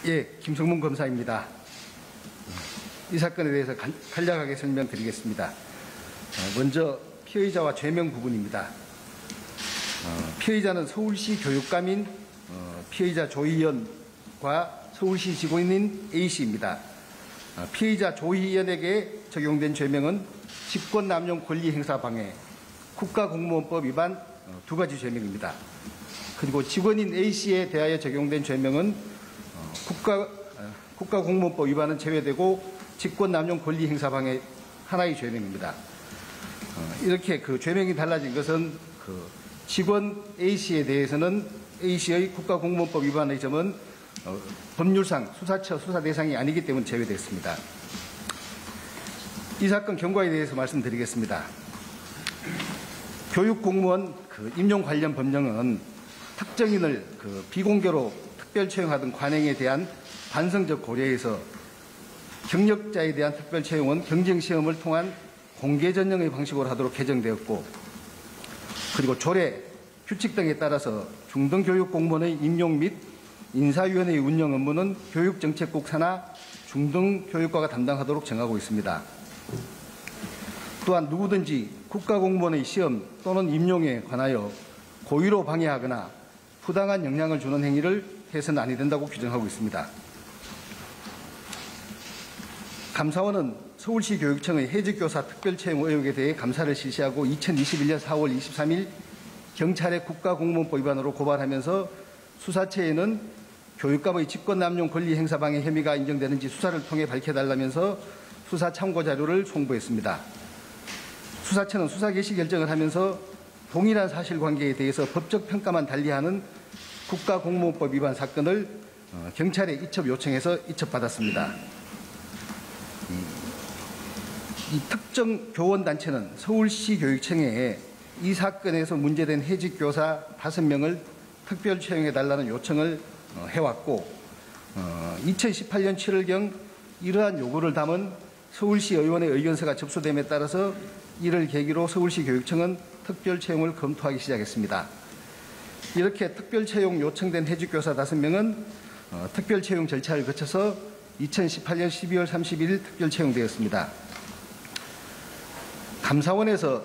예, 김성문 검사입니다. 이 사건에 대해서 간략하게 설명드리겠습니다. 먼저 피의자와 죄명 부분입니다. 피의자는 서울시 교육감인 피의자 조희연과 서울시 직원인 A씨입니다. 피의자 조희연에게 적용된 죄명은 직권남용 권리행사 방해, 국가공무원법 위반 두 가지 죄명입니다. 그리고 직원인 A씨에 대하여 적용된 죄명은 국가공무원법 위반은 제외되고 직권남용 권리행사 방해 하나의 죄명입니다. 이렇게 그 죄명이 달라진 것은 직원 A씨에 대해서는 A씨의 국가공무원법 위반의 점은 법률상 수사처 수사 대상이 아니기 때문에 제외됐습니다. 이 사건 경과에 대해서 말씀드리겠습니다. 교육공무원 임용 관련 법령은 특정인을 비공개로 특별 채용하던 관행에 대한 반성적 고려에서 경력자에 대한 특별 채용은 경쟁시험을 통한 공개 전형의 방식으로 하도록 개정되었고, 그리고 조례, 규칙 등에 따라서 중등교육공무원의 임용 및 인사위원회의 운영 업무는 교육정책국 산하 중등교육과가 담당하도록 정하고 있습니다. 또한 누구든지 국가공무원의 시험 또는 임용에 관하여 고의로 방해하거나 부당한 영향을 주는 행위를 해서는 아니 된다고 규정하고 있습니다. 감사원은 서울시 교육청의 해직교사 특별채용 의혹에 대해 감사를 실시하고 2021년 4월 23일 경찰의 국가공무원법 위반으로 고발하면서 수사처에는 교육감의 직권남용 권리행사방해 혐의가 인정되는지 수사를 통해 밝혀달라면서 수사 참고자료를 송부했습니다. 수사처는 수사 개시 결정을 하면서 동일한 사실관계에 대해서 법적 평가만 달리하는 국가공무원법 위반 사건을 경찰에 이첩 요청해서 이첩받았습니다. 이 특정 교원단체는 서울시 교육청에 이 사건에서 문제된 해직교사 5명을 특별 채용해달라는 요청을 해왔고, 2018년 7월경 이러한 요구를 담은 서울시 의원의 의견서가 접수됨에 따라서 이를 계기로 서울시 교육청은 특별 채용을 검토하기 시작했습니다. 이렇게 특별 채용 요청된 해직교사 5명은 특별 채용 절차를 거쳐서 2018년 12월 30일 특별 채용되었습니다. 감사원에서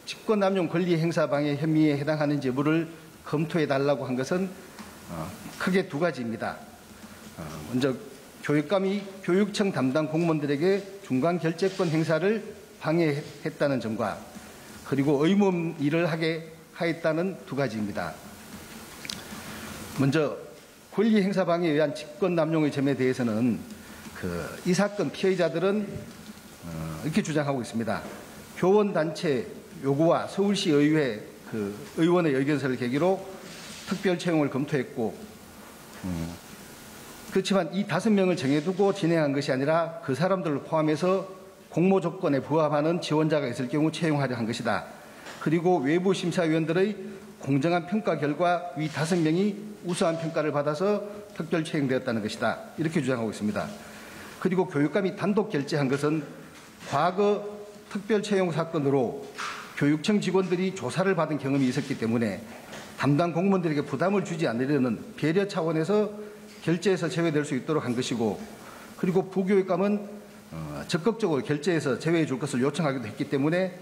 직권남용 권리행사 방해 혐의에 해당하는 제보를 검토해달라고 한 것은 크게 두 가지입니다. 먼저 교육감이 교육청 담당 공무원들에게 중간 결재권 행사를 방해했다는 점과, 그리고 의무 없는 일을 하게 하였다는 두 가지입니다. 먼저 권리행사 방해에 의한 직권남용의 점에 대해서는 이 사건 피해자들은 이렇게 주장하고 있습니다. 교원단체 요구와 서울시 의회 의원의 의견서를 계기로 특별 채용을 검토했고, 그렇지만 이 5명을 정해두고 진행한 것이 아니라 그 사람들을 포함해서 공모 조건에 부합하는 지원자가 있을 경우 채용하려 한 것이다. 그리고 외부 심사위원들의 공정한 평가 결과 위 5명이 우수한 평가를 받아서 특별 채용되었다는 것이다. 이렇게 주장하고 있습니다. 그리고 교육감이 단독 결재한 것은 과거 특별 채용 사건으로 교육청 직원들이 조사를 받은 경험이 있었기 때문에 담당 공무원들에게 부담을 주지 않으려는 배려 차원에서 결재에서 제외될 수 있도록 한 것이고, 그리고 부교육감은 적극적으로 결재에서 제외해 줄 것을 요청하기도 했기 때문에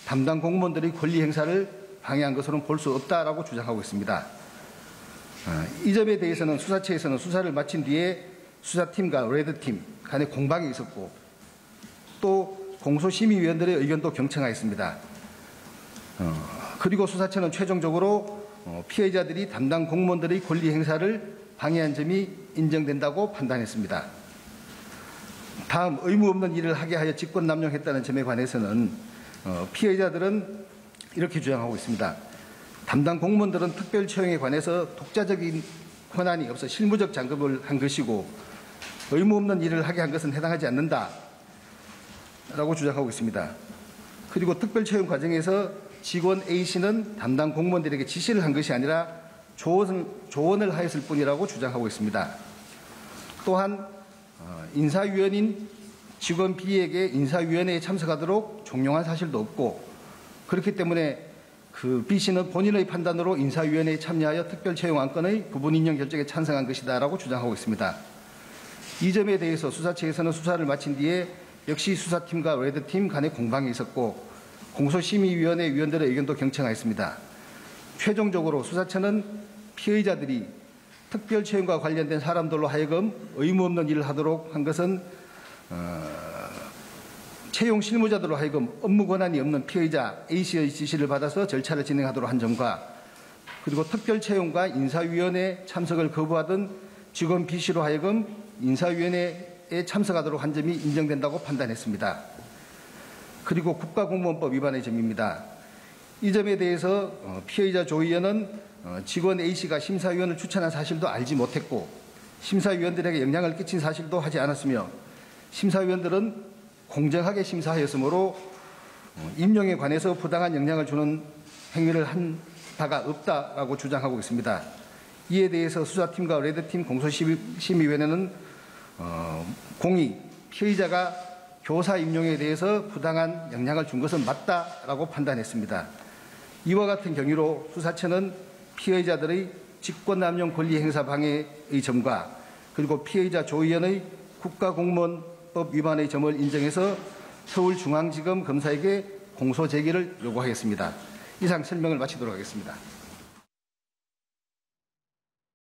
담당 공무원들의 권리 행사를 방해한 것으로는 볼 수 없다라고 주장하고 있습니다. 이 점에 대해서는 수사처에서는 수사를 마친 뒤에 수사팀과 레드팀 간에 공방이 있었고, 또 공소심의위원들의 의견도 경청하였습니다. 그리고 수사처는 최종적으로 피해자들이 담당 공무원들의 권리 행사를 방해한 점이 인정된다고 판단했습니다. 다음, 의무 없는 일을 하게 하여 직권남용했다는 점에 관해서는 피해자들은 이렇게 주장하고 있습니다. 담당 공무원들은 특별 채용에 관해서 독자적인 권한이 없어 실무적 작업을 한 것이고, 의무 없는 일을 하게 한 것은 해당하지 않는다 라고 주장하고 있습니다. 그리고 특별 채용 과정에서 직원 A씨는 담당 공무원들에게 지시를 한 것이 아니라 조언을 하였을 뿐이라고 주장하고 있습니다. 또한 인사위원인 직원 B에게 인사위원회에 참석하도록 종용한 사실도 없고, 그렇기 때문에 B 씨는 본인의 판단으로 인사위원회에 참여하여 특별 채용 안건의 부분 인용 결정에 찬성한 것이다라고 주장하고 있습니다. 이 점에 대해서 수사처에서는 수사를 마친 뒤에 역시 수사팀과 레드팀 간의 공방이 있었고 공소심의위원회 위원들의 의견도 경청하였습니다. 최종적으로 수사처는 피의자들이 특별 채용과 관련된 사람들로 하여금 의무 없는 일을 하도록 한 것은 채용 실무자들로 하여금 업무 권한이 없는 피의자 A씨의 지시를 받아서 절차를 진행하도록 한 점과 그리고 특별 채용과 인사위원회 참석을 거부하던 직원 B씨로 하여금 인사위원회에 참석하도록 한 점이 인정된다고 판단했습니다. 그리고 국가공무원법 위반의 점입니다. 이 점에 대해서 피의자 조 의원은 직원 A씨가 심사위원을 추천한 사실도 알지 못했고 심사위원들에게 영향을 끼친 사실도 하지 않았으며 심사위원들은 공정하게 심사하였으므로 임용에 관해서 부당한 영향을 주는 행위를 한 바가 없다라고 주장하고 있습니다. 이에 대해서 수사팀과 레드팀 공소심의위원회는 공이 피의자가 교사 임용에 대해서 부당한 영향을 준 것은 맞다라고 판단했습니다. 이와 같은 경위로 수사처는 피의자들의 직권남용 권리 행사 방해의 점과 그리고 피의자 조 의원의 국가공무원법 위반의 점을 인정해서 서울중앙지검 검사에게 공소 제기를 요구하겠습니다. 이상 설명을 마치도록 하겠습니다.